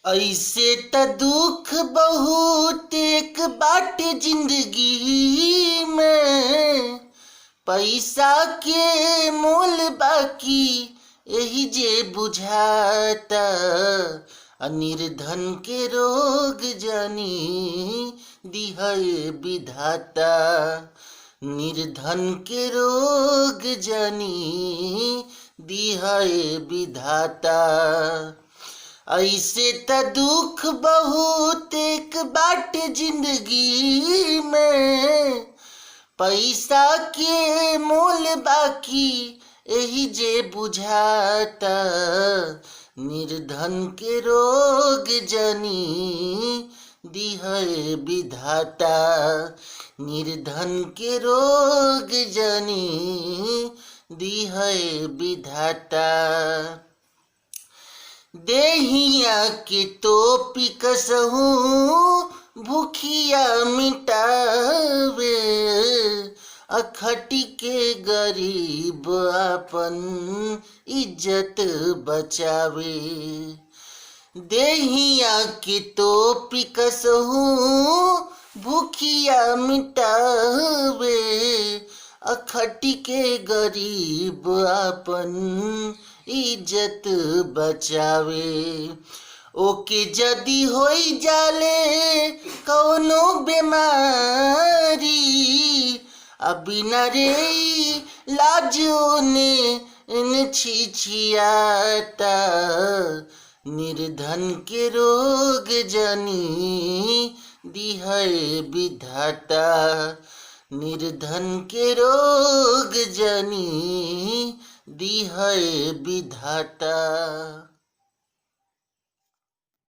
ऐसे त दुख बहुत एक बाटे जिंदगी में, पैसा के मोल बाकी यही जे बुझाता। निर्धन के रोग जानी दिहए विधाता, निर्धन के रोग जानी दिहए विधाता। ऐसे त दुख बहुत एक बाटे जिंदगी में, पैसा के मोल बाकी यही जे बुझाता। निर्धन के रोग जनी दिहए विधाता, निर्धन के रोग जनी दिहए विधाता। देहिया के टोपी कसहूँ भूखिया मिटावे, अखटी के गरीब अपन इज्जत बचावे। देहिया के टोपी कसहूँ भूखिया मिटावे, अखटी के गरीब अपन इज्जत बचावे। ओके जदी होई जाले कौनो बीमारी, बिना रे लाजो ने इन छिछियाता। निर्धन के रोग जनी दिहए विधाता, निर्धन के रोग जनी दिहए विधाता।